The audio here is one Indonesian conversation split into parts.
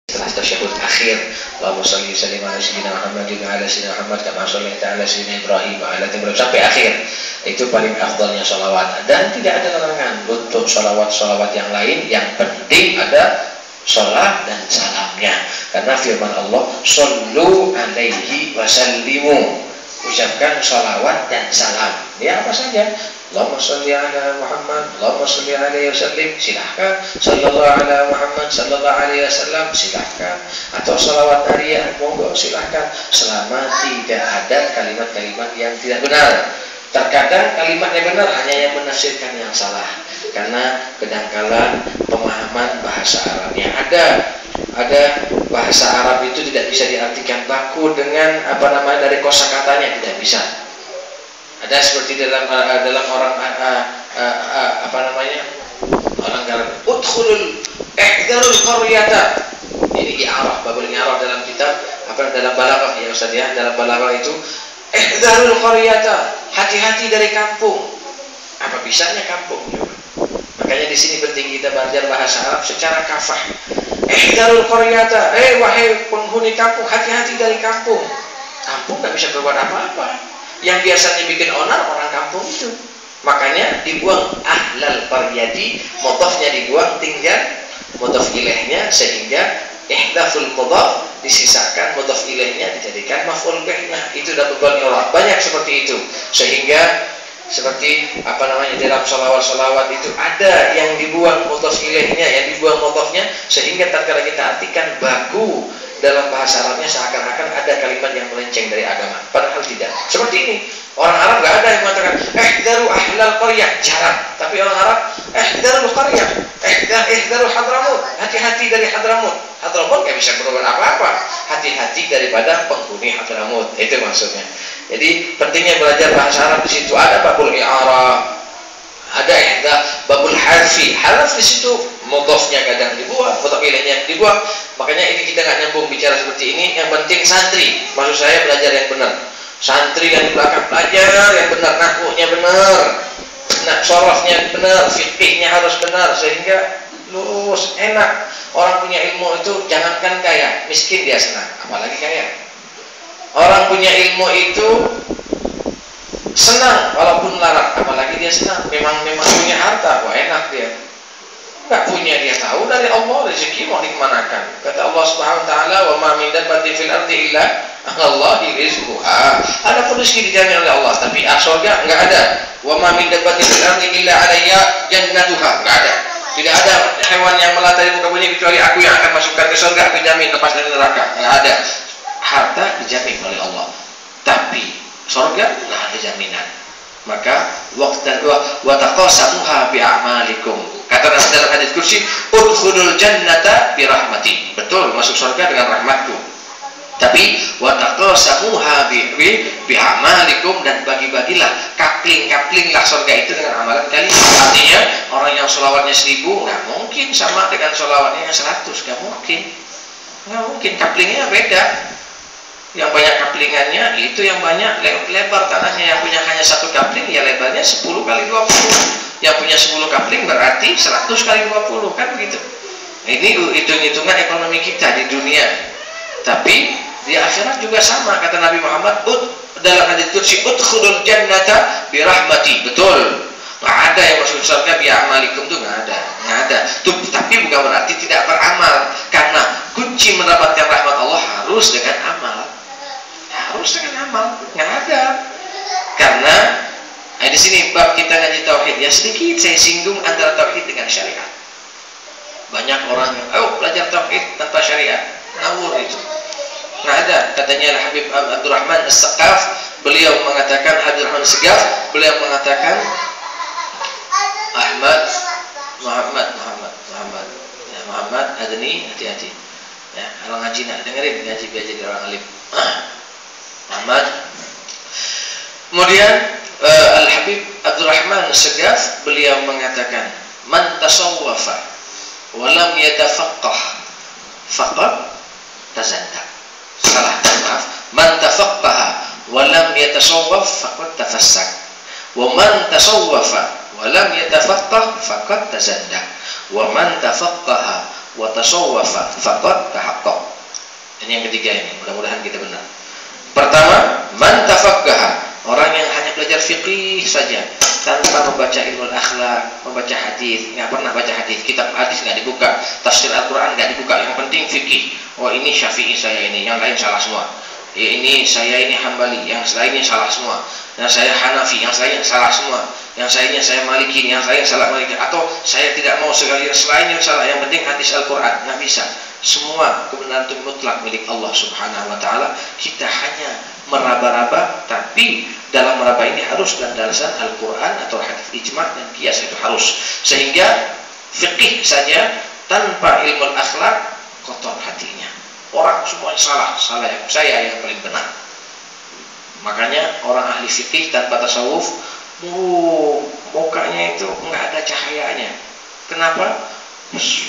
setelah tasyahud akhir, Allahumma shalli wa sallim ala sayyidina Muhammad wa ala sayyidina Muhammad kama shallaita ala sayyidina Ibrahim wa ala Ibrahim sampai akhir. Itu paling afdalnya sholawat, dan tidak ada larangan untuk sholawat yang lain. Yang penting ada sholat dan salamnya, karena firman Allah, shollu alaihi wa sallimu, ucapkan sholawat dan salam. Ya apa saja, Allahumma sholli ala Muhammad, Allahumma sholli alaihi wasallim, silahkan. Sallallahu ala Muhammad, sallallahu alaihi wasallam, silahkan. Atau sholawat hariah, monggo silahkan. Selama tidak ada kalimat-kalimat yang tidak benar. Terkadang kalimatnya benar, hanya yang menafsirkan yang salah, karena kedangkalan pemahaman bahasa Arabnya. Ada bahasa Arab itu tidak bisa diartikan baku dengan dari kosakatanya, tidak bisa. Ada seperti dalam orang orang Arab, udkhulul ihdarul qaryata. Ini i'rab, babul i'rab dalam kitab dalam balaghah ya Ustaz ya, dalam balaghah itu ihdarul qaryata, hati-hati dari kampung. Apa bisanya kampung? Makanya di sini penting kita belajar bahasa Arab secara kafah. Ihdarul qaryata, wahai penghuni kampung, hati-hati dari kampung. Kampung nggak bisa berbuat apa-apa. Yang biasanya bikin onar orang kampung itu. Makanya dibuang ahlal qaryati, mudhafnya dibuang, tinggal mudhaf ilaihnya, sehingga ihdaful mudhaf disisakan, mudhaf ilaihnya dijadikan maf'ul bihnya. Itu dapat i'rab. Banyak seperti itu. Sehingga seperti dalam sholawat itu ada yang dibuang mudhaf ilaihnya, yang dibuang mudhafnya, sehingga tatkala kita artikan baku dalam bahasa Arabnya seakan-akan ada kalimat yang melenceng dari agama, padahal tidak. Seperti ini, orang Arab nggak ada yang mengatakan ihdaru ahlal qaryah, jarang. Tapi orang Arab ihdarul qaryah, ihdaru Hadramut, hati-hati dari Hadramut. Hadramut nggak bisa berbuat apa-apa, hati-hati daripada penghuni Hadramut. Itu maksudnya. Jadi pentingnya belajar bahasa Arab. Di situ ada babul i'rab, ada babul harfi, harf di situ mudhafnya kadang dibuang, mudhaf ilaihnya dibuang. Makanya ini kita nggak nyambung bicara seperti ini. Yang penting santri, maksud saya belajar yang benar. Santri yang di belakang belajar yang benar, nahwunya benar, sorofnya benar, fikihnya harus benar, sehingga lurus enak. Orang punya ilmu itu jangankan kaya, miskin dia senang, apalagi kaya. Orang punya ilmu itu senang walaupun larat, apalagi dia senang. Memang punya harta, wah enak dia. Enggak punya dia tahu dari Allah rezeki mau dikemanakan. Kata Allah Subhanahu wa taala, "Wa ma min dabbatin fil ardi illa Allahi rizquha." Ada pun rezeki dijamin oleh Allah, tapi surga enggak ada. "Wa ma min dabbatin fil ardi illa alayya jannatuha." Enggak ada. Tidak ada hewan yang melata di muka bumi kecuali aku yang akan masukkan ke surga, aku jamin lepas dari neraka. Enggak ada. Harta dijamin oleh Allah, tapi surga enggak ada jaminan. Maka wa taqasamuha bi a'malikum. Kata Nabi dalam hadits kursi, udkhulul jannata bi rahmati. Betul, masuk surga dengan rahmatku. Tapi wa taqasamuha bi a'malikum, dan bagi-bagilah, kapling-kaplinglah surga itu dengan amalan kalian. Artinya orang yang sholawatnya 1000 nggak mungkin sama dengan sholawatnya 100, nggak mungkin, kaplingnya beda. Yang banyak kaplingannya itu yang banyak lebar tanahnya. Yang punya hanya 1 kapling, ya lebarnya 10 kali 20. Yang punya 10 kapling berarti 100 kali 20, kan begitu. Ini hitung-hitungan ekonomi kita di dunia. Tapi di akhirat juga sama. Kata Nabi Muhammad dalam hadits qudsi, udkhulul jannata bi rahmati. Betul, nggak ada yang masuk surga bi amalikum, tuh nggak ada. Tapi bukan berarti tidak beramal, karena kunci mendapatkan rahmat Allah harus dengan amal. Nggak ada. Karena di sini bab kita ngaji tauhid ya, sedikit saya singgung antara tauhid dengan syariat. Banyak orang yang belajar tauhid tanpa syariat, ngawur itu. Nggak ada. Katanya Habib Abdurrahman As-Saqaf, beliau mengatakan Muhammad Adni, hati-hati ya, kalau ngaji nak dengerin, ngaji biar jadi orang alim. Muhammad. Kemudian Al-Habib Abdurrahman As-Saqaf beliau mengatakan, man tasawwafa wa lam yatafaqqah faqad tazandaq. Salah, maaf. Man tafaqqaha wa lam yatasawwaf faqad tafassaq. Wa man tasawwafa wa lam yatafaqqah faqad tazandaq. Wa man tafaqqaha wa tasawwafa faqad tahaqqaq. Ini yang ketiga ini, mudah-mudahan kita benar. Pertama, man tafaqqaha, orang yang hanya belajar fikih saja tanpa membaca ilmu akhlak, membaca hadis, nggak pernah baca hadis, kitab hadis nggak dibuka, tafsir Al-Quran nggak dibuka, yang penting fikih. Oh ini Syafi'i saya ini, yang lain salah semua. Ini saya ini Hambali, yang lainnya salah semua. Yang saya Hanafi, yang lainnya salah semua. Yang lainnya saya Maliki, yang lainnya salah Maliki. Atau saya tidak mau sekali yang lainnya salah. Yang penting hadis Al-Quran, nggak bisa. Semua kebenaran itu mutlak milik Allah Subhanahu Wa Taala. Kita hanya meraba-raba, tapi dalam meraba ini harus dan dasar Al-Quran atau hadis ijma' dan qiyas itu harus. Sehingga fikih saja tanpa ilmu akhlak kotor hatinya. Orang semuanya salah yang saya yang paling benar. Makanya orang ahli fikih tanpa tasawuf, mukanya itu nggak ada cahayanya. Kenapa?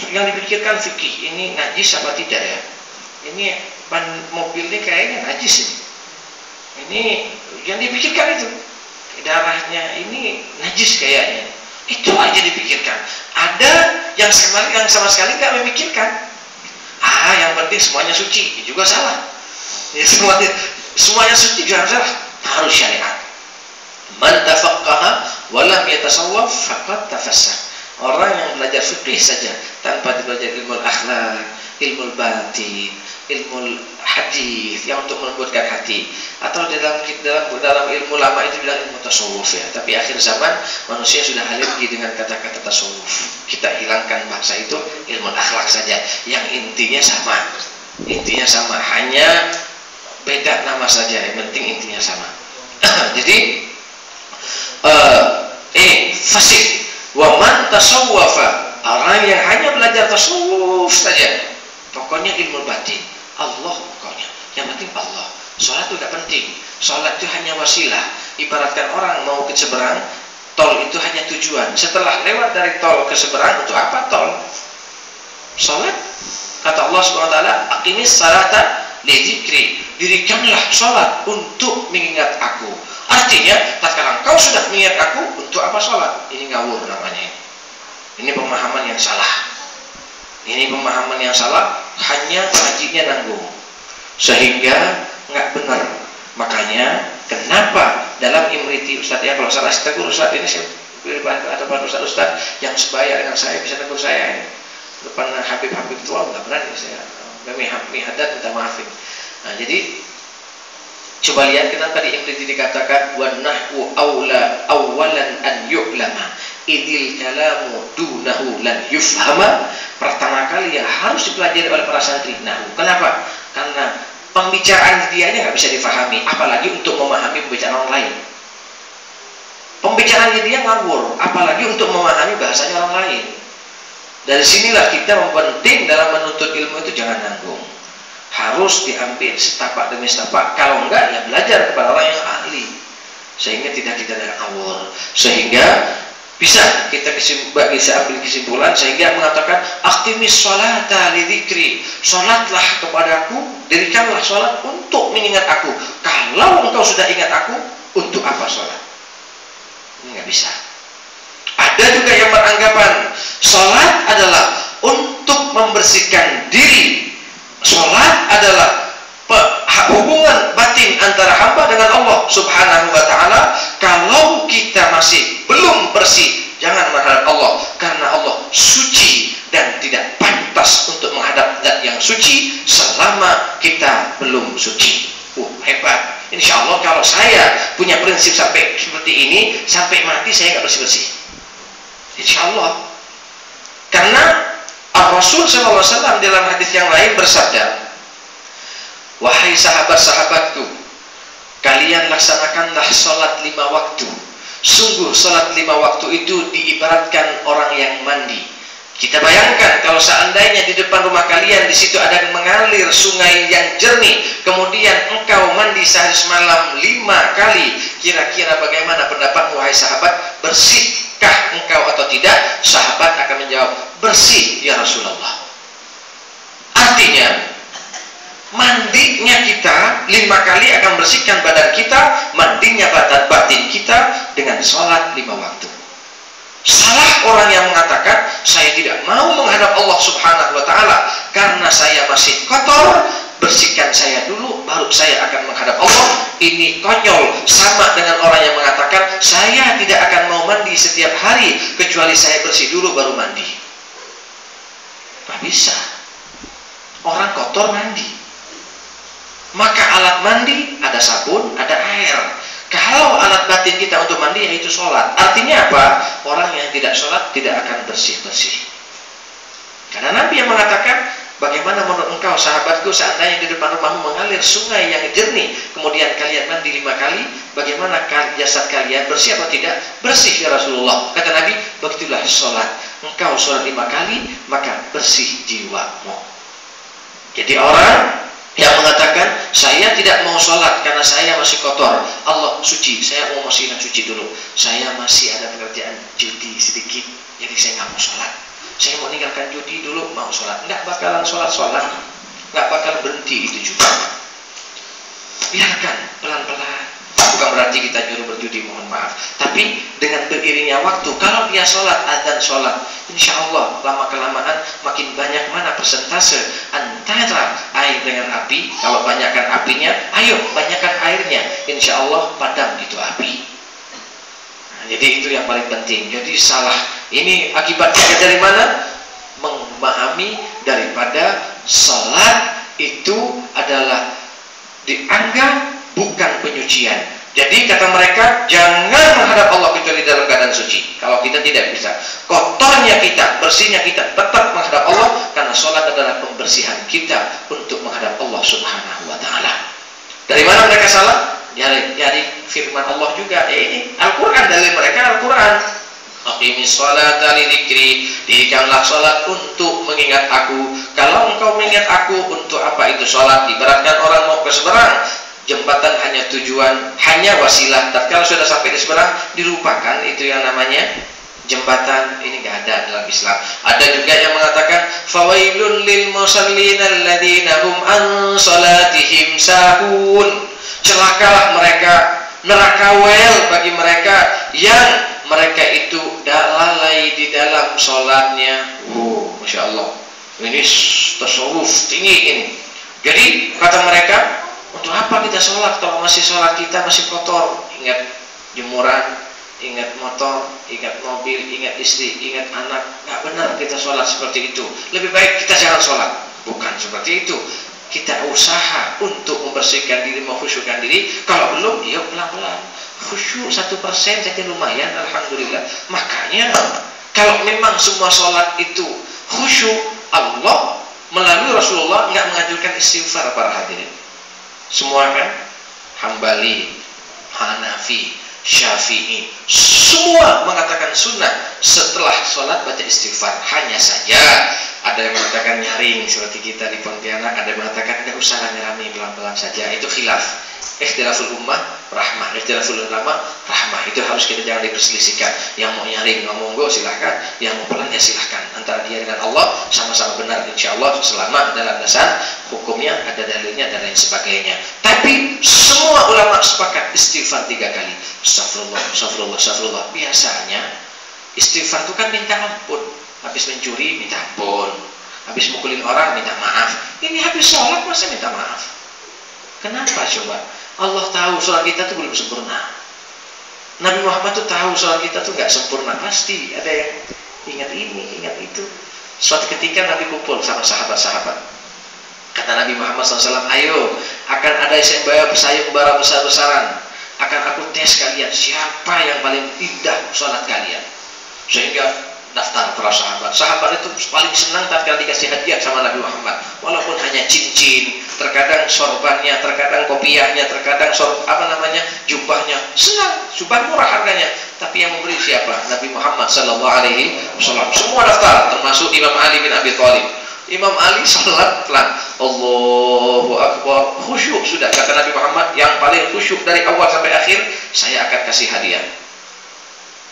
Yang dipikirkan fikih ini najis apa tidak ya? Ini ban mobil ini kayaknya najis ini. Ini yang dipikirkan itu darahnya ini najis kayaknya. Itu aja dipikirkan. Ada yang sama sekali nggak memikirkan. Yang penting semuanya suci, juga salah. Ya, semuanya suci juga salah. Harus syariat. Man tafaqqaha wa lam yatasawwaf faqad tafassah. Orang yang belajar fikih saja tanpa belajar ilmu akhlak, ilmu batin, ilmu hadis yang untuk melembutkan hati, atau dalam ilmu lama itu bilang ilmu tasawuf ya. Tapi akhir zaman manusia sudah alergi dengan kata-kata tasawuf. Kita hilangkan bahasa itu, ilmu akhlak saja. Yang intinya sama, hanya beda nama saja. Yang penting intinya sama. Jadi fasik. Wa man tasawwafa, orang yang hanya belajar tasawuf saja, pokoknya ilmu batin Allah, pokoknya yang penting Allah. Sholat itu gak penting, sholat itu hanya wasilah. Ibaratkan orang mau ke seberang, tol itu hanya tujuan. Setelah lewat dari tol ke seberang, untuk apa tol? Sholat. Kata Allah SWT, aqimis salata li dzikri, dirikanlah sholat untuk mengingat aku. Artinya, tatkala engkau sudah mengingat aku, untuk apa sholat? Ini ngawur namanya. Ini pemahaman yang salah. Ini pemahaman yang salah, hanya ngajinya nanggung. Sehingga nggak benar. Makanya, kenapa dalam imriti Ustaz ya, kalau salah tegur Ustaz ini, ada Ustaz yang sebaya dengan saya, bisa tegur saya ini. Depan Habib-Habib tua, nggak berani saya. Kami hadat minta maafin. Nah, jadi coba lihat kenapa di imriti dikatakan wa nahwu awalan an yu'lama idil kalamu dunahu lan yufhama. Pertama kali yang harus dipelajari oleh para santri nahwu. Kenapa? Karena pembicaraan dia nggak bisa difahami, apalagi untuk memahami pembicaraan orang lain. Pembicaraan dia ngawur, apalagi untuk memahami bahasanya orang lain. Dari sinilah kita mempenting dalam menuntut ilmu itu jangan nanggung. Harus diambil setapak demi setapak. Kalau enggak, ya belajar kepada orang yang ahli, sehingga tidak ada ngawur, sehingga bisa kita ambil kesimpulan, sehingga mengatakan aqimis sholata li dzikri, sholatlah kepadaku, dirikanlah sholat untuk mengingat aku. Kalau engkau sudah ingat aku, untuk apa sholat? Ini nggak bisa. Ada juga yang beranggapan sholat adalah untuk membersihkan diri. Sholat adalah hubungan batin antara hamba dengan Allah Subhanahu Wa Taala. Kalau kita masih belum bersih, jangan menghadap Allah, karena Allah suci dan tidak pantas untuk menghadap zat yang suci selama kita belum suci. Hebat. Insya Allah kalau saya punya prinsip sampai seperti ini, sampai mati saya nggak bersih-bersih. Insya Allah. Karena Rasul SAW dalam hadis yang lain bersabda, wahai sahabat-sahabatku, kalian laksanakanlah sholat 5 waktu. Sungguh sholat 5 waktu itu diibaratkan orang yang mandi. Kita bayangkan kalau seandainya di depan rumah kalian di situ ada mengalir sungai yang jernih, kemudian engkau mandi sehari semalam 5 kali, kira-kira bagaimana pendapatmu wahai sahabat? Bersihkah engkau atau tidak? Sahabat akan menjawab, bersih ya Rasulullah. Artinya mandinya kita 5 kali akan bersihkan badan kita, mandinya batin kita dengan sholat 5 waktu. Salah orang yang mengatakan saya tidak mau menghadap Allah Subhanahu wa taala karena saya masih kotor, bersihkan saya dulu baru saya akan menghadap Allah. Ini konyol, sama dengan orang yang mengatakan saya tidak akan mau mandi setiap hari kecuali saya bersih dulu baru mandi. Nggak bisa. Orang kotor mandi. Maka alat mandi ada sabun, ada air. Kalau alat batin kita untuk mandi yaitu sholat. Artinya apa? Orang yang tidak sholat tidak akan bersih-bersih. Karena Nabi yang mengatakan, bagaimana menurut engkau sahabatku seandainya di depan rumahmu mengalir sungai yang jernih, kemudian kalian mandi 5 kali, bagaimana jasad kalian bersih atau tidak? Bersih ya Rasulullah. Kata Nabi, begitulah sholat. Engkau sholat 5 kali, maka bersih jiwamu. Jadi orang yang mengatakan saya tidak mau sholat karena saya masih kotor, Allah suci, saya mau masih suci dulu, saya masih ada pekerjaan judi sedikit, jadi saya nggak mau sholat, saya mau meninggalkan judi dulu, mau sholat, nggak bakalan sholat, nggak bakal berhenti itu juga. Biarkan pelan-pelan. Bukan berarti kita nyuruh berjudi, mohon maaf, tapi dengan beriringnya waktu, kalau dia sholat, adzan sholat, insya Allah lama-kelamaan makin banyak mana persentase antara air dengan api. Kalau banyakkan apinya, ayo banyakkan airnya, insya Allah padam itu api. Nah, jadi itu yang paling penting. Jadi salah ini akibatnya dari mana? Memahami daripada sholat itu adalah dianggap bukan penyucian. Jadi kata mereka, jangan menghadap Allah kecuali dalam keadaan suci. Kalau kita tidak bisa, kotornya kita, bersihnya kita tetap menghadap Allah, karena sholat adalah pembersihan kita untuk menghadap Allah Subhanahu wa taala. Dari mana mereka salah? Dari firman Allah juga. Ini Al-Quran, dari mereka Al-Quran. Aqimis sholata lidzikri, dirikanlah sholat untuk mengingat aku. Kalau engkau mengingat aku, untuk apa itu sholat? Ibaratkan orang mau ke seberang, jembatan hanya tujuan, hanya wasilah. Tapi kalau sudah sampai di seberang, dilupakan itu yang namanya jembatan. Ini nggak ada dalam Islam. Ada juga yang mengatakan fawailun lil musallin alladzina hum an salatihim sahun. Celakalah mereka, neraka wel bagi mereka yang mereka itu lalai di dalam sholatnya. Masya Allah, ini tasawuf tinggi ini. Jadi kata mereka, untuk apa kita sholat kalau masih sholat kita masih kotor? Ingat jemuran, ingat motor, ingat mobil, ingat istri, ingat anak. Nggak benar kita sholat seperti itu. Lebih baik kita jangan sholat. Bukan seperti itu. Kita usaha untuk membersihkan diri, mengkhusyukkan diri. Kalau belum, yuk pelan-pelan. Khusyuk 1% saja lumayan, alhamdulillah. Makanya kalau memang semua sholat itu khusyuk, Allah melalui Rasulullah nggak menganjurkan istighfar para hadirin. Semua kan, Hambali, Hanafi, Syafi'i, semua mengatakan sunnah setelah sholat baca istighfar. Hanya saja ada yang mengatakan nyaring seperti kita di Pontianak, ada yang mengatakan tidak usah rame-rame, pelan-pelan saja. Itu khilaf. Ikhtilaful ummah rahmah, ikhtilaful ulama rahmah. Itu harus kita jangan diperselisihkan. Yang mau nyaring, mau monggo silahkan, yang mau pelan ya silahkan. Antara dia dengan Allah sama-sama benar insya Allah, selama dalam dasar hukumnya ada dalilnya dan lain sebagainya. Tapi semua ulama sepakat istighfar 3 kali. Astagfirullah, astagfirullah, astagfirullah. Biasanya istighfar itu kan minta ampun. Habis mencuri minta ampun, habis mukulin orang minta maaf. Ini habis sholat masa minta maaf? Kenapa coba? Allah tahu sholat kita itu belum sempurna. Nabi Muhammad tuh tahu sholat kita tuh nggak sempurna. Pasti ada yang ingat ini, ingat itu. Suatu ketika Nabi kumpul sama sahabat-sahabat. Kata Nabi Muhammad SAW, ayo, akan ada sayembara besar-besaran. Akan aku tes kalian, siapa yang paling indah sholat kalian. Sehingga daftar para sahabat. Sahabat itu paling senang tatkala dikasih hadiah sama Nabi Muhammad. Walaupun hanya cincin, terkadang sorbannya, terkadang kopiahnya, terkadang jubahnya. Senang, jubah murah harganya. Tapi yang memberi siapa? Nabi Muhammad sallallahu alaihi wasallam. Semua daftar, termasuk Imam Ali bin Abi Thalib. Imam Ali salat pelan, Allahu Akbar, khusyuk sudah. Kata Nabi Muhammad, yang paling khusyuk dari awal sampai akhir, saya akan kasih hadiah.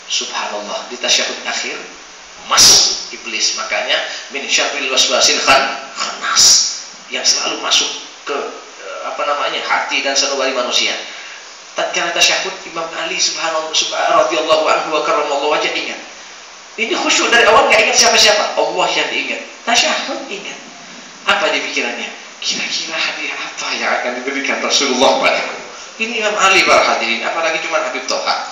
Subhanallah, di tasyahud akhir masuk iblis. Makanya min syarril waswasil khannas, yang selalu masuk ke hati dan sanubari manusia. Tatkala tasyahud, Imam Ali subhanallah radhiyallahu anhu wa karramallahu wajah ingat, Ini khusyuk dari awal, nggak ingat siapa-siapa, Allah yang diingat. Tasyahud ingat. Apa di pikirannya? Kira-kira hadiah apa yang akan diberikan Rasulullah padaku? Ini Imam Ali para hadirin, apalagi cuma Habib Toha,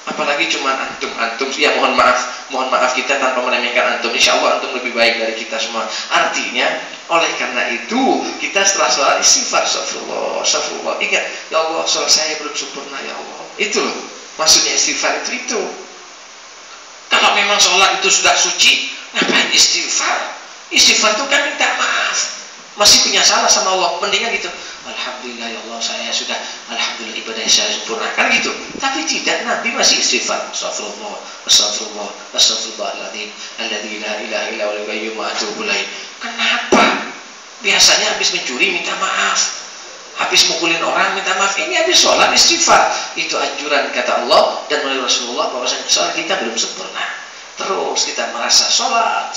apalagi cuma antum. Ya mohon maaf kita tanpa meremehkan antum. Insya Allah antum lebih baik dari kita semua. Artinya, oleh karena itu kita setelah sholat istighfar, astagfirullah. Ingat, ya Allah, sholat saya belum sempurna ya Allah. Itu loh, maksudnya istighfar itu. Kalau memang sholat itu sudah suci, ngapain istighfar? Istighfar itu kan minta maaf. Masih punya salah sama Allah, mendingan gitu. Alhamdulillah ya Allah, saya sudah, alhamdulillah ibadah saya sempurna, kan gitu. Tapi tidak, Nabi masih istighfar. Astagfirullahaladzim, alladzi la ilaha illa huwal qayyum wa atubu ilaih. Kenapa? Biasanya habis mencuri minta maaf, habis mukulin orang minta maaf. Ini habis sholat istighfar. Itu anjuran kata Allah dan melalui Rasulullah bahwasanya sholat kita belum sempurna. Terus kita merasa sholat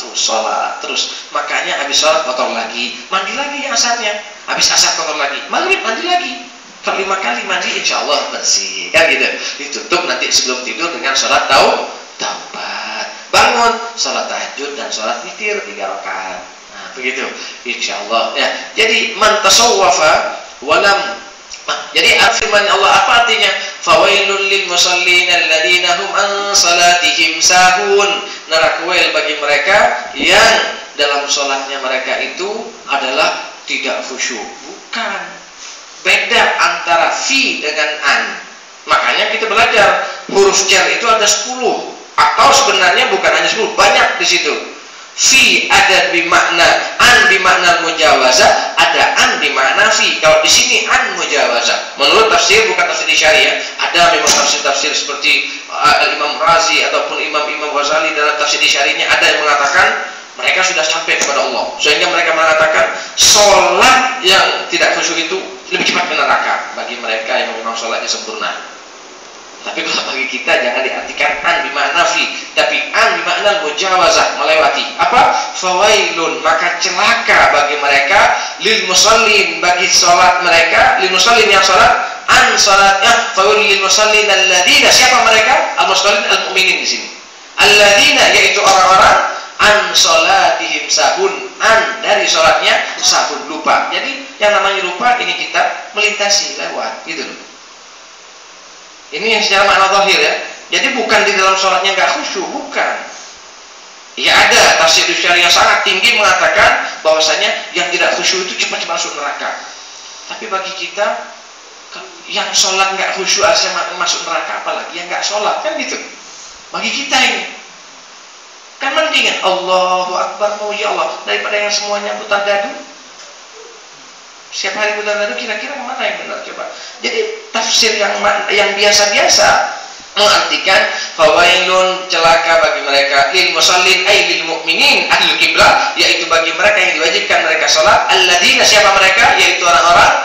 terus. Makanya habis sholat kotor lagi, mandi lagi asarnya. Habis asar kotor lagi, maghrib mandi lagi. Kalau 5 kali mandi insya Allah bersih, kan gitu. Ditutup nanti sebelum tidur dengan sholat taubat. Bangun sholat tahajud dan sholat witir 3 rakaat. Nah begitu, insya Allah. Ya, jadi man tasawwafa walam. Jadi firman Allah apa artinya? Fawailul lil musallin alladziina hum an salatihim sahun. Neraka bagi mereka yang dalam salatnya mereka itu adalah tidak khusyuk. Bukan. Beda antara fi dengan an. Makanya kita belajar huruf jar itu ada 10. Atau sebenarnya bukan hanya 10, banyak di situ. Fi ada bimakna an bimakna mujawazah, ada an bimakna fi. Kalau di sini an mujawazah. Menurut tafsir, bukan tafsir syariah, ada memang tafsir seperti Imam Razi ataupun Imam Ghazali dalam tafsir syariahnya ada yang mengatakan mereka sudah sampai kepada Allah, sehingga mereka mengatakan sholat yang tidak khusyuk itu lebih cepat ke neraka bagi mereka yang memang sholatnya sempurna. Tapi kalau bagi kita jangan diartikan an bimakna fi, tapi an bimakna mujawazah, melewati. Apa? Fawailun, maka celaka bagi mereka, lil musallin, bagi salat mereka, lil musallin yang salat, an salatnya, fawailun lil musallin alladzina, siapa mereka? Al musallin al mu'minin di sini. Alladzina yaitu orang-orang an salatihim sahun, an dari salatnya sahun, lupa. Jadi yang namanya lupa ini kita melintasi lewat gitu loh. Ini yang secara makna zahir ya. Jadi bukan di dalam sholatnya nggak khusyuk, bukan. Ya ada tafsir syariah yang sangat tinggi mengatakan bahwasanya yang tidak khusyuk itu cepat-cepat masuk neraka. Tapi bagi kita yang sholat nggak khusyuk asal masuk neraka, apalagi yang nggak sholat, kan gitu. Bagi kita ini kan mendingan Allahu Akbar, ya Allah, daripada yang semuanya putar dadu. Setiap hari putar dadu, kira-kira mana yang benar coba? Jadi tafsir yang biasa-biasa mengartikan fawailun, celaka bagi mereka, lil musallin ay lil mu'minin ahlul qiblah, yaitu bagi mereka yang diwajibkan mereka salat, alladzina, siapa mereka? Yaitu orang-orang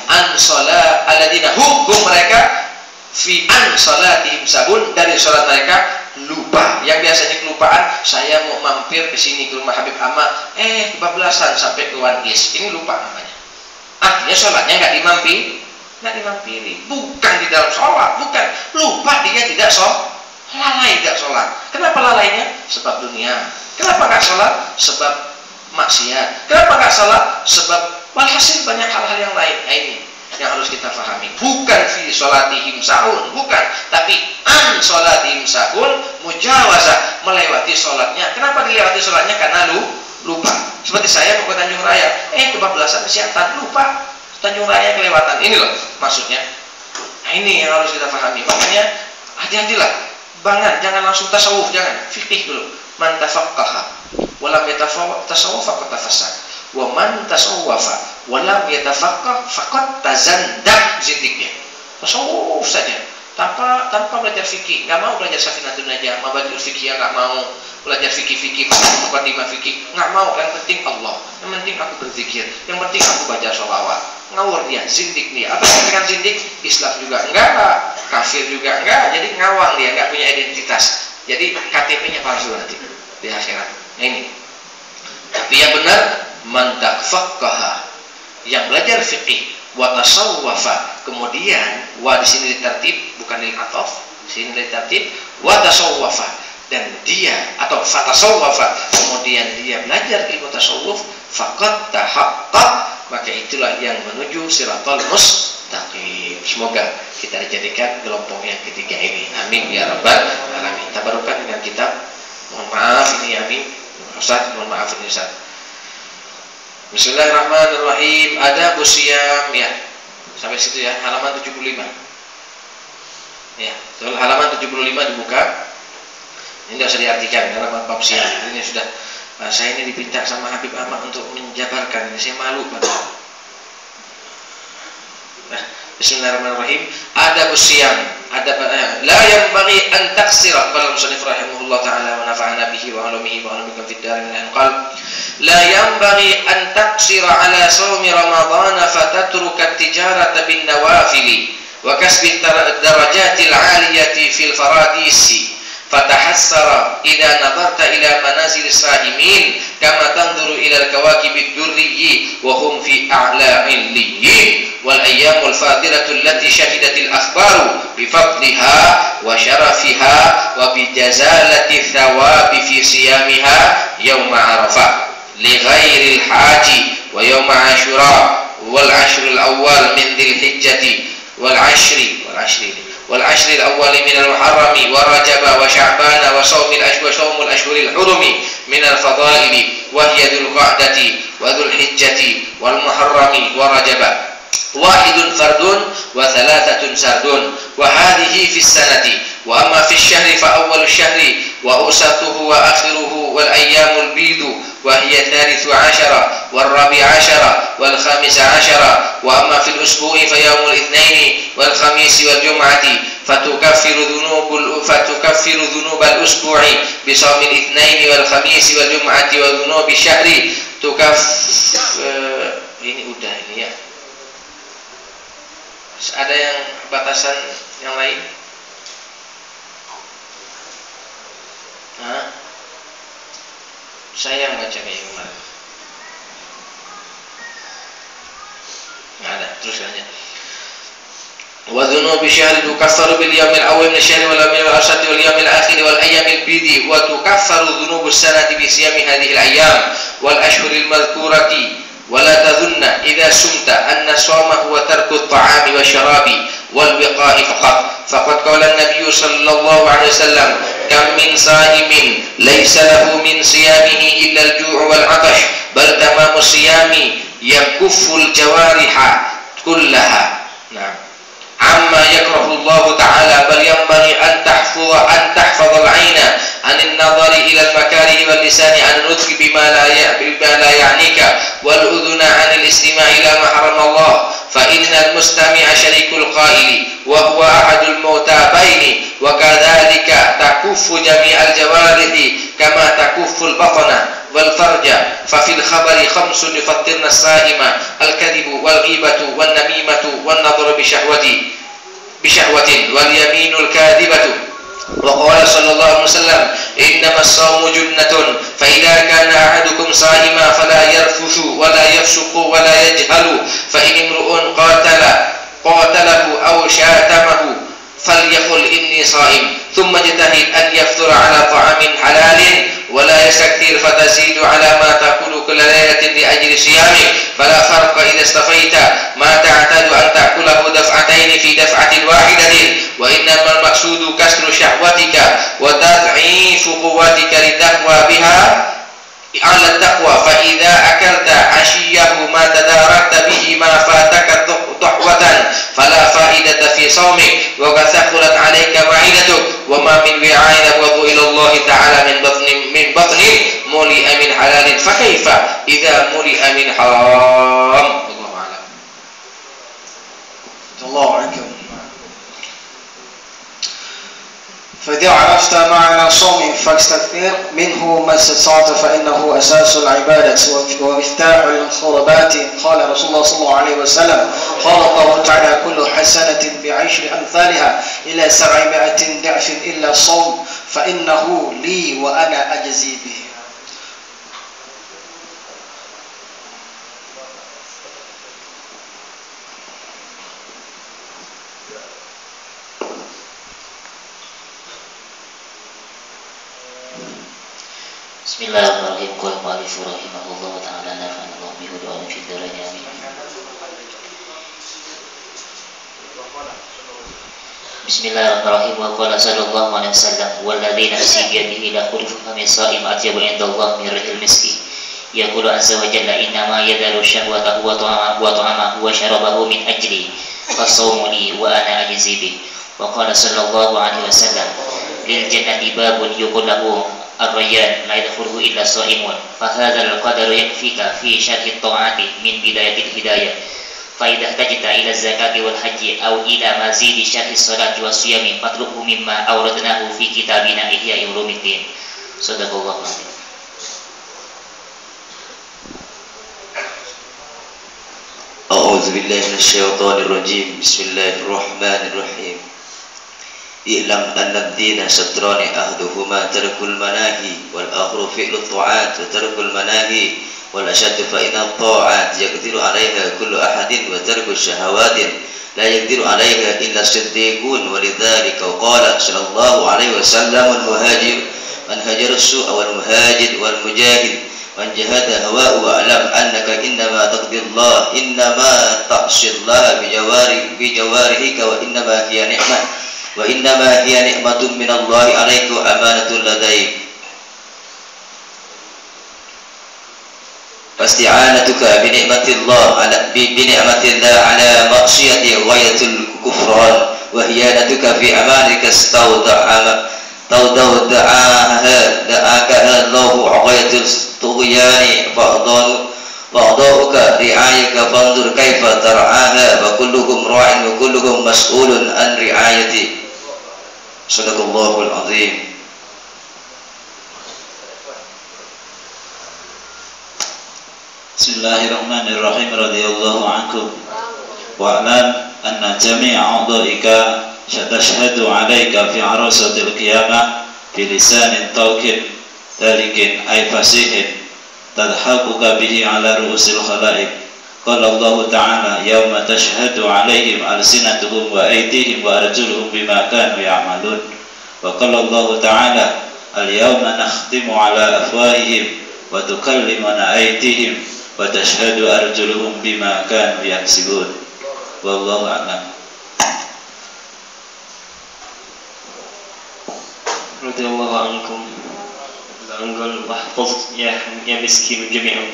an salat, alladzina hum mereka fi an salatihim sabun, dari salat mereka lupa. Yang biasanya kelupaan, saya mau mampir ke sini ke rumah Habib Ahmad, kebablasan sampai ke Wandis, ini lupa namanya. Artinya sholatnya nggak dimampiri, bukan di dalam sholat, bukan lupa, dia tidak lalai tidak sholat. Kenapa lalainya? Sebab dunia. Kenapa nggak sholat? Sebab maksiat. Kenapa nggak sholat? Sebab walhasil banyak hal-hal yang lain. Nah, ini yang harus kita pahami. Bukan fi sholatihim sahun, bukan, tapi an sholatihim sahun mujawazah, melewati sholatnya. Kenapa dilewati sholatnya? Karena lupa. Seperti saya mau ke Tanjung Raya, kebablasan kesehatan, lupa, Tanjung Raya kelewatan. Ini loh maksudnya. Nah ini yang harus kita pahami. Makanya hati-hatilah, jangan langsung tasawuf, jangan, fikih dulu. Man tafaqqaha wa lam yatasawwaf faqad tafassaq, wa man tasawwafa wa lam yatafaqqah faqad tazandak, zindiknya. Tasawuf saja tanpa belajar fikih, nggak mau belajar Safinatun Najah, Mabadiul Fikih, nggak mau belajar fikih, mukadimah fikih, nggak mau. Yang penting Allah, yang penting aku berzikir, yang penting aku baca sholawat. Ngawur dia, zindik dia. Apa yang dikatakan zindik? Islam juga enggak, kafir juga enggak. Jadi ngawang dia, nggak punya identitas. Jadi KTP-nya palsu nanti di akhirat. Nah, ini. Tapi yang benar, man tafaqqaha, yang belajar fikih, wa tasawwafa, kemudian wa di sini ditertib, bukan lil ataf, di sini ditertib, wa tasawwafa, dan dia atau fatasawwafa kemudian dia belajar ilmu tasawuf faqad tahaqqaq maka itulah yang menuju siratal mustaqim. Semoga kita dijadikan kelompok yang ketiga ini. Amin ya rabbal alamin. Tabarukan dengan kitab. Mohon maaf ini amin. Ustaz, mohon maaf ini Ustaz. Bismillahirrahmanirrahim. Ada busyam ya. Sampai situ ya, halaman 75. Ya, betul, halaman 75 dibuka. Ini tidak usah diartikan halaman bab siam. Ini sudah saya ini dipinta sama Habib Ahmad untuk menjabarkan. Ini saya malu padahal. Nah, bismillahirrahmanirrahim. Ada busyam, ada la yanbaghi an taksira qala musannif rahimahullah taala wa nafa'ana bihi wa alumihi wa alumikum fid darin qala la yanbaghi an taksira ala shaumi ramadan fatatruka at-tijarata bin nawafil wa kasbi ad-darajatil 'aliyati fil faradisi fatahassara idza nadarta ila manazil as-sa'imin kama tanzuru ila al-kawakib ad-durriyyi wa hum fi a'la 'illiyyin wal ayyamul fadilatu allati shahidatil akhbaru bi fadliha wa sharafiha wa bi jazalati thawabi fi siyamiha yawma arafah li ghairil haji wa yawma ashura wal ashrul awwal min dhil hijjati wal ashri والعشر الأول من المحرم ورجب وشعبان وصوم الأشهر الحرم من الفضائل وهي ذو القعدة وذو الحجة والمحرم ورجب واحد فرد وثلاثة سرد وهذه في السنة وأما في الشهر فأول الشهر وأوسطه وآخره والأيام البيض وهي 13 وال14 وال15 وأما في الأسبوع فيوم الاثنين والخميس والجمعة فتكفر ذنوب الأسبوع بصوم الاثنين والخميس والجمعة وذنوب الشهر ini udah ini ya. Ada yang batasan yang lain? Hah? Saya yang baca kayak kemarin. Nggak ada, terus aja. Wa dhunubi syahri tukaffaru bil yawmil awwal min asy-syahri wal yawmil awsati wal yawmil akhir wal ayyamil bidi wa tukaffaru dhunubus sanati bi siyami hadhihi al ayyam wal ashhuril madhkurati wa la tadhunna idza sumta anna shawma huwa tarku at-ta'ami wasyarabi wal wiqa'i faqad qala an-nabiy sallallahu alaihi wasallam kam min sa'imin laysa lahu min siyamihi illa al-ju' wal 'atash bal tamamu siyami yakuffu al-jawariha kullaha. Nah, amma yakrahu Allah ta'ala bal yanbaghi an tahfaza al-'ayna 'an an-nadhari ila al-makarih wal lisani 'an an-nutqi bima la ya'nika wal udhuna 'an al-istima'i ila ma harrama Allah fa innal mustami'a syarikul qa'ili wa huwa ahadul mutabaini wa kadzalika takuffu jami'al jawarihi kama takuffu al-batna wal farja fa fil khabari khamsun yufattirna as-sa'ima al-kadhibu wal ghibatu wan namimatu wan nadhru bi syahwatin wal yaminul kadhibatu wa qala sallallahu alaihi wasallam innamas sawmu junnatun fa idza kana ahadukum sa'ima fala yarfushu wa la yafsuqu wa la yajhalu fa in imru'un qatalahu aw syatamahu falyaqul inni sha'im thumma jtahid an yafthura ala ta'amin halalin wa la yastakthir fatazidu ala ma taqulu kulla laylatin li ajli siyamik fala farqa idza istafaita ma ta'tadu an ta'kulahu daf'atayn fi daf'atin wahidatin wa innamal maqsudu kasru syahwatika wa tad'ifu quwwatika litaqwa biha ala taqwa fa idza akalta ashiyahu ma tadarakta bihi ma fataka tuhwatan fala faidata fi sawmik wa kathaqulat alayka ma'idatuk wa ma min wi'ain abghadu ila Allah ta'ala min batnin muli'a min halalin fa kaifa idza muli'a min haram. Allahu a'lam. Allahu akbar. فإذا عرفت معنى الصوم فاستكثر منه ما استطعت فإنه أساس العبادة ومفتاح الخربات قال رسول الله صلى الله عليه وسلم قال الله تعالى كل حسنة بعشر أمثالها إلى 700 ضعف إلا الصوم فإنه لي وأنا أجزي به. Bismillahirrahmanirrahim. Qala mu'allif rahimahullah ta'ala nafa'anallahu bihi wa bi fid darain amin. Bismillahirrahmanirrahim. Wa qala sallallahu alaihi wasallam walladzi nafsi bi yadihi la khulufu fami sha'im atyabu indallah min rihil miski. Yaqulu azza wa jalla inna ma yadaru syahwatahu wa ta'amahu wa syarabahu min ajli fasawmu li wa ana ajzi bi. Wa qala sallallahu alaihi wasallam lil jannati babun yuqallahu ar-rayyan la yadkhuluhu illa sha'imun fa hadzal qadaru yakfika fi syarhi at-ta'ati min bidayatil hidayah fa idza tajta ila zakati wal haji aw ila mazidi syarhi salati was siyami fatlubhu mimma awradnahu fi kitabina ihya ulumuddin. Sadaqallahu alazim. A'udzu billahi minasyaitonir rajim. Bismillahirrahmanirrahim. I'lam anna ad-dina satrani ahduhuma tarkul manahi wal akharu fi'lu ta'at wa tarkul manahi wal ashaddu fa inna ta'at yaqdiru 'alayha kullu ahadin wa tarku syahawatin la yaqdiru 'alayha illa siddiqun wa lidzalika qala sallallahu alaihi wasallam al muhajir man hajara as-su'a wal muhajir wal mujahid man jahada hawa wa alam annaka innama taqdi Allah innama ta'si Allah bi jawarihika wa innama hiya ni'mah wa innama hiya ni'matun min Allah 'alaika amanatul ladaik fasti'anatuka bi ni'matillah ala ma'siyati ghayatul kufran wa hiyanatuka fi amalika da'akaha Allahu 'ghayatul tughyani fa'dahuka ri'ayaka fanzur kaifa tar'aha wa kullukum ra'in wa kullukum mas'ulun an ri'ayati. Sadaqallahul azim. Bismillahirrahmanirrahim. Radhiyallahu ankum wa alam anna jami'a a'dha'ika satashhadu 'alaika fi 'arasatil qiyamah bi lisanin tawqin dalikin ay fasihin tadhaquka bihi 'ala ru'usil khalaiq. Qala Allah ta'ala yawma tashhadu 'alaihim alsinatuhum wa aydihim wa arjuluhum bima kanu ya'malun. Wa qala Allah ta'ala al-yawma nakhtimu 'ala afwahihim wa tukallimuna aydihim wa tashhadu arjuluhum bima kanu yaksibun. Wallahu a'lam. Radhiyallahu ankum. Anqul wahfaz ya miskin jami'an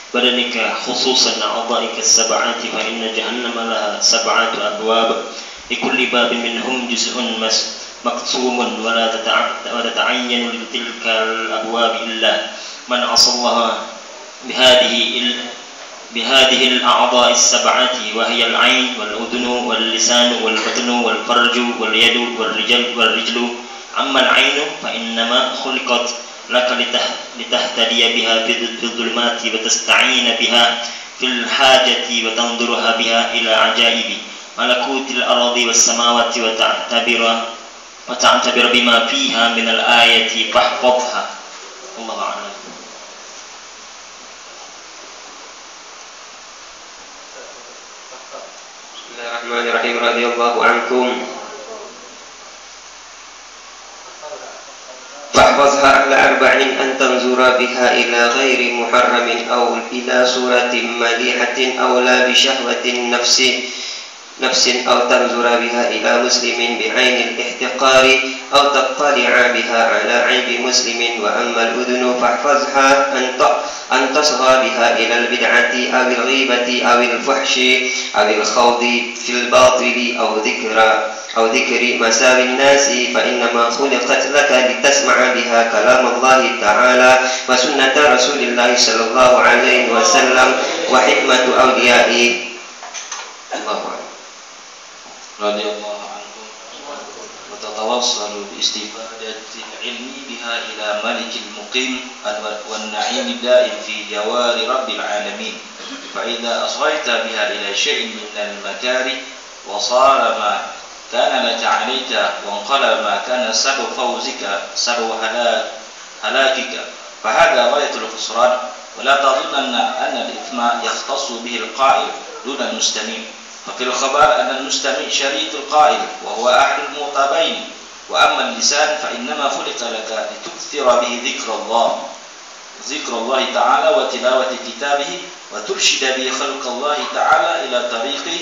badanika khususan a'dha'ika as-sab'ati fa inna jahannama laha sab'atu abwab likulli babin minhum juz'un maqsumun wa la tata'ayyanu li tilka al-abwab illa man asallaha بهذه الأعضاء السبعة وهي العين والأذن واللسان والبطن والفرج واليد والرجل. أما العين فإنما خلقت لك لتهتدي بها في الظلمات وتستعين بها في الحاجة وتنظرها بها إلى عجائب ملكوت الأرض والسماوات وتعتبر بما فيها من الآية فاحفظها. الله أعلم. Bismillahirrahmanirrahim. Radhiyallahu ankum. Fahfazha ala arba'in an tanzura biha ila ghairi muharramin aw ila suratin malihatin aw la bi syahwatin nafsin aw tanzura biha ila muslimin bi 'ainil ihtiqari aw tattali'a biha ala 'aibi muslimin. Wa amma al-udhunu fahfazha an tasgha biha ila al-bid'ati aw al-ghibati aw al-fuhshi aw al-khawdi fil batili aw dhikri masawi an-nasi fa innama khuliqat laka litasma'a biha kalam Allah ta'ala wa sunnata Rasulillah sallallahu alaihi wasallam wa hikmatu awliya'i. Allahu akbar. Radhiyallahu ankum wa tatawassalu bi istifadati ilmi biha ila malikil muqim wan na'im da'im fi jawari rabbil alamin. Fa idza asghayta biha ila shay'in min al-makari wa sara ma kana laka 'alayka wa qala ma kana sabu fawzika sabu halakika fa hadha ghayatul khusran wa la tadhunna anna al-ithma yahtassu bihi al-qa'il duna al-mustami'. ففي الخبر أن المستمع شريط القائل وهو أحد المطابين. وأما اللسان فإنما خلق لك لتكثر به ذكر الله ذكر الله تعالى وتلاوة كتابه وترشد به خلق الله تعالى إلى طريقه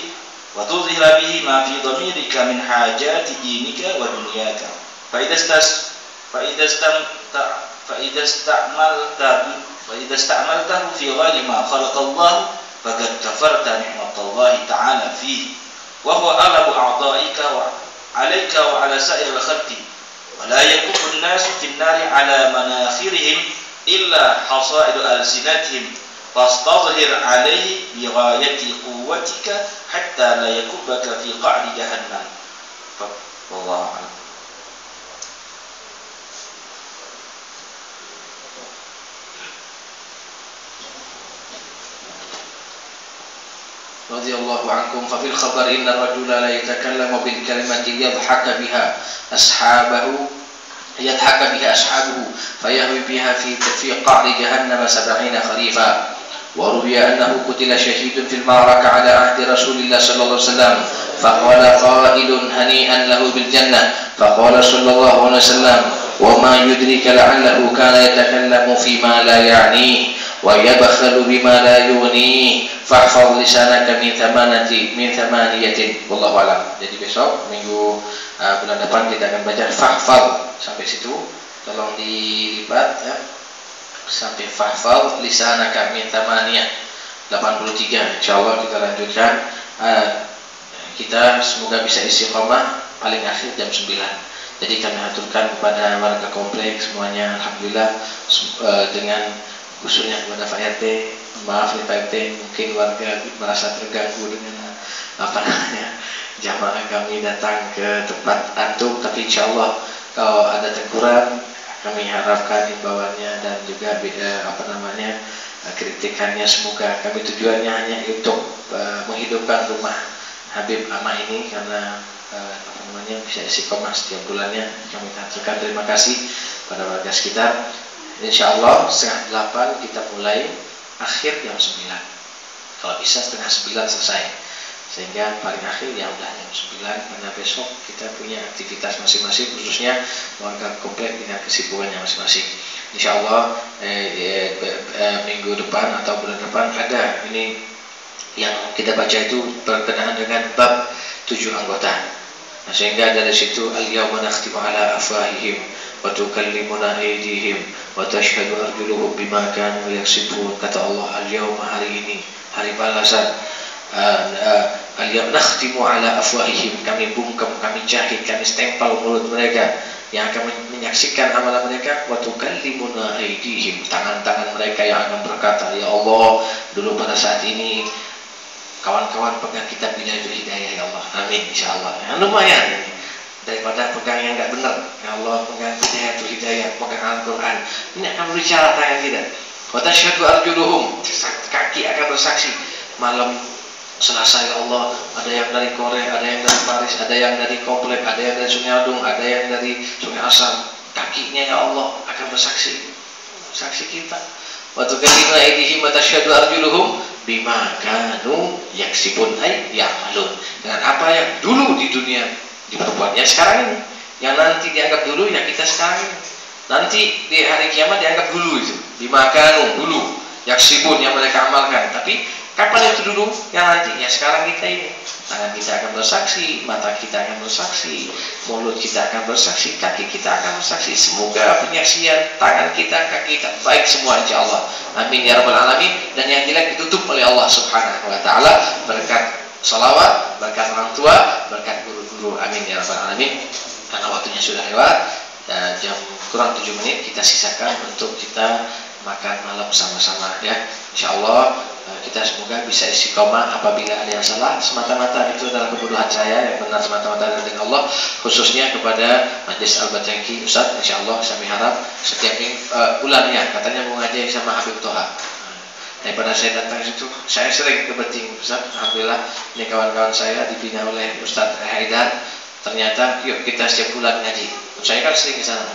وتظهر به ما في ضميرك من حاجات دينك ودنياك فإذا استعملته في غير ما خلق الله فقد كفرت نعمة الله تعالى فيه وهو أغلب أعضائك عليك وعلى سائر الخلق ولا يكب الناس في النار على مناخرهم إلا حصائد ألسنتهم فاستظهر عليه بغاية قوتك حتى لا يكبك في قعر جهنم والله أعلم. رضي الله عنكم ففي الخبر إن الرجل لا يتكلم بالكلمة يضحك بها أصحابه فيهوي بها في قعر جهنم 70 خريفا. وروي أنه قتل شهيد في المعركة على عهد رسول الله صلى الله عليه وسلم فقال قائل هنيئا له بالجنة فقال صلى الله عليه وسلم وما يدرك لعله كان يتكلم فيما لا يعنيه ويبخل بما لا يغنيه fahfaz lisanaka min thamaniyatin wallahu alam. Jadi besok minggu bulan depan kita akan baca fahfaz sampai situ, tolong dilipat ya, sampai fahfaz lisanaka min thamaniyah 83. Insyaallah kita lanjutkan. Kita semoga bisa istiqomah paling akhir jam 9. Jadi kami aturkan kepada warga kompleks semuanya, alhamdulillah dengan khususnya kepada Pak RT, maaf nih Pak RT, mungkin warga merasa terganggu dengan jamaah kami datang ke tempat antum, tapi insya Allah kalau ada teguran kami harapkan imbauannya dan juga kritikannya semoga kami tujuannya hanya untuk menghidupkan rumah Habib Ama ini karena bisa istiqomah setiap bulannya. Kami katakan terima kasih pada warga sekitar. Insya Allah 7:30 kita mulai, akhir jam 9. Kalau bisa 8:30 selesai, sehingga paling akhir ya udah jam 9 karena besok kita punya aktivitas masing-masing, khususnya warga komplek dengan kesibukannya masing-masing. Insya Allah minggu depan atau bulan depan ada ini yang kita baca itu berkenaan dengan bab 7 anggota. Nah, sehingga dari situ al-yawma nakhtimu ala afwahihim wa tukallimuna aydihim wa tashhadu arjuluhum bima kanu yaksibun. Kata Allah, al-yawma, hari ini, hari balasan, al-yawma nakhtimu ala afwahihim, kami bungkam, kami jahit, kami stempel mulut mereka yang akan menyaksikan amalan mereka, wa tukallimuna aydihim, tangan-tangan mereka yang akan berkata, ya Allah, dulu pada saat ini kawan-kawan pegang kitab Bidayahul Hidayah ya Allah, amin insyaallah. Ya, lumayan daripada pegang yang enggak benar. Ya Allah, pegang Bidayahul Hidayah, pegang Al-Qur'an. Ini akan berbicara tangan kita. Wa tasyhadu arjuluhum, kaki akan bersaksi. Malam Selasa ya Allah, ada yang dari Korea, ada yang dari Paris, ada yang dari komplek, ada yang dari Sungai Adung, ada yang dari Sungai Asam. Kakinya ya Allah akan bersaksi. Saksi kita. Wa tukallimuna aydihim wa tasyhadu arjuluhum bima kanu yaksibun ay ya'malun, dengan apa yang dulu di dunia diperbuat. Ya sekarang ini yang nanti dianggap dulu, ya kita sekarang ini. Nanti di hari kiamat dianggap dulu itu bima kanu, dulu yaksibun, yang mereka amalkan. Tapi kapan itu dulu? Yang nanti, ya sekarang kita ini. Tangan kita akan bersaksi, mata kita akan bersaksi, mulut kita akan bersaksi, kaki kita akan bersaksi. Semoga penyaksian tangan kita, kaki kita baik semua insyaallah. Amin ya rabbal alamin. Dan yang jelek ditutup oleh Allah Subhanahu wa taala berkat salawat, berkat orang tua, berkat guru-guru. Amin ya rabbal alamin. Karena waktunya sudah lewat, jam kurang 7 menit kita sisakan untuk kita makan malam sama-sama ya. Insyaallah kita semoga bisa istiqomah. Apabila ada yang salah semata-mata itu adalah kebodohan saya, yang benar semata-mata dari Allah, khususnya kepada Majelis Al-Batangki Ustaz. Insyaallah kami harap setiap bulannya katanya mau ngaji sama Habib Toha. Daripada saya datang situ, saya sering ke Beting Ustaz. Alhamdulillah ini kawan-kawan saya dibina oleh Ustaz Haidar. Ternyata yuk kita setiap bulan ngaji. Saya kan sering ke sana.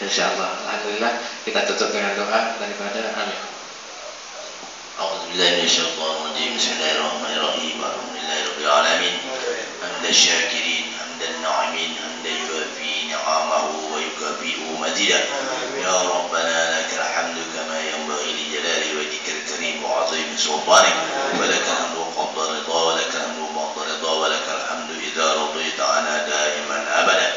Insyaallah. Alhamdulillah kita tutup dengan doa daripada amin. أعوذ بالله من الشيطان الرجيم بسم الله الرحمن الرحيم الحمد لله رب العالمين حمد الشاكرين حمد الناعمين حمدا يوافي نعمه ويكافئ مزيدا يا ربنا لك الحمد كما ينبغي لجلال وجهك الكريم وعظيم سلطانك ولك الحمد قبل الرضا ولك الحمد بعد الرضا ولك الحمد إذا رضيت عنا دائما أبدا.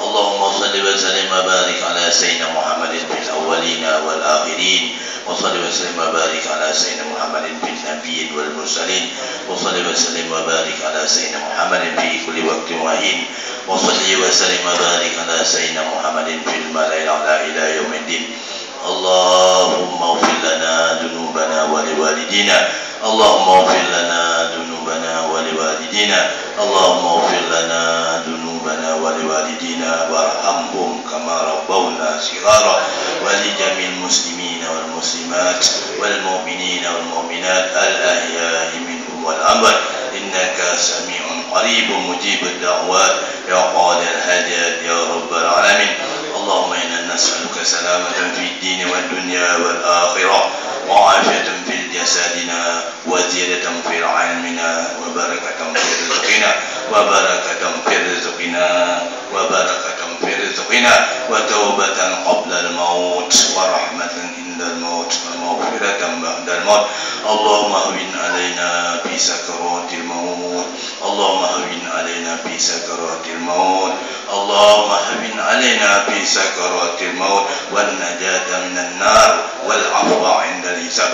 اللهم صل وسلم وبارك على سيدنا محمد في الأولين والآخرين وصل وسلم وبارك على سيدنا محمد في النبيين والمرسلين وصل وسلم وبارك على سيدنا محمد في كل وقت وحين وصل وسلم وبارك على سيدنا محمد في الملأ الأعلى إلى يوم الدين. اللهم اغفر لنا ذنوبنا ولوالدينا اللهم اغفر لنا ذنوبنا ولوالدينا اللهم اغفر لنا ذنوبنا ولوالدينا وارحمهم كما ربونا صغارا ولجميع المسلمين والمسلمات والمؤمنين والمؤمنات الأحياء منهم والأموات إنك سميع قريب مجيب الدعوات يا قاضي الحاجات يا رب العالمين. اللهم إنا نسألك سلامة في الدين والدنيا والآخرة وعافية في جسدنا وزيادة في علمنا وبركة في رزقنا وبركة في رزقنا وبركة في رزقنا وتوبة قبل الموت ورحمة عند الموت ومغفرة بعد الموت. اللهم هون علينا في سكرات الموت اللهم هون علينا في سكرات الموت اللهم هون علينا في سكرات الموت والنجاة من النار والعفو عند الحساب.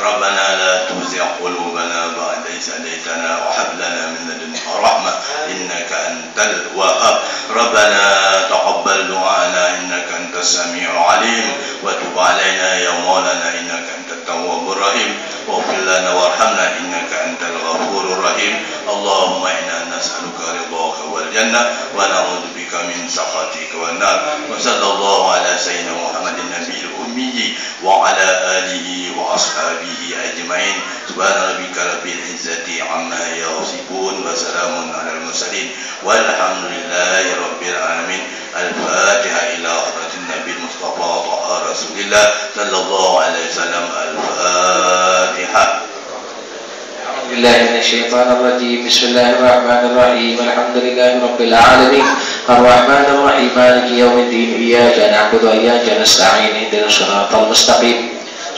ربنا لا تزغ قلوبنا بعد إذ هديتنا وهب لنا من لدنك رحمة إنك أنت الوهاب. ربنا تقبل دعاءنا إنك أنت السميع العليم وتب علينا يا مولانا إنك أنت التواب الرحيم واغفر لنا وارحمنا إنك أنت الغفور الرحيم. اللهم إنا نسألك رضاك والجنة ونعوذ بك من سخطك والنار. وصلى الله على سيدنا محمد النبي الأمي وعلى آله وأصحابه أجمعين. سبحان ربك رب العزة عما يصفون وسلام على المرسلين والحمد لله رب العالمين. الفاتحة إلى حضرة النبي المصطفى طه رسول الله صلى الله عليه وسلم. الفاتحة. أعوذ بالله من الشيطان الرجيم. بسم الله الرحمن الرحيم. الحمد لله رب العالمين الرحمن الرحيم مالك يوم الدين إياك نعبد وإياك نستعين اهدنا الصراط المستقيم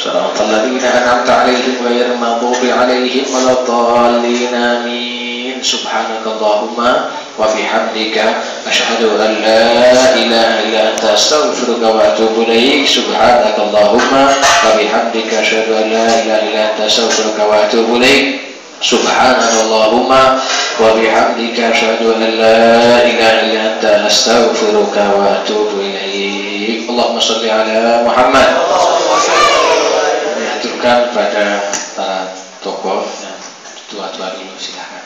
صراط الذين أنعمت عليهم غير المغضوب عليهم ولا الضالين آمين. سبحانك اللهم وبحمدك أشهد أن لا إله إلا أنت أستغفرك وأتوب إليك. سبحانك اللهم وبحمدك أشهد أن لا إله إلا أنت أستغفرك وأتوب إليك. سبحانك اللهم وبحمدك أشهد أن لا إله إلا أنت أستغفرك وأتوب إليك. اللهم صل على محمد. Diaturkan pada para tokoh dan tua-tua dulu, silakan.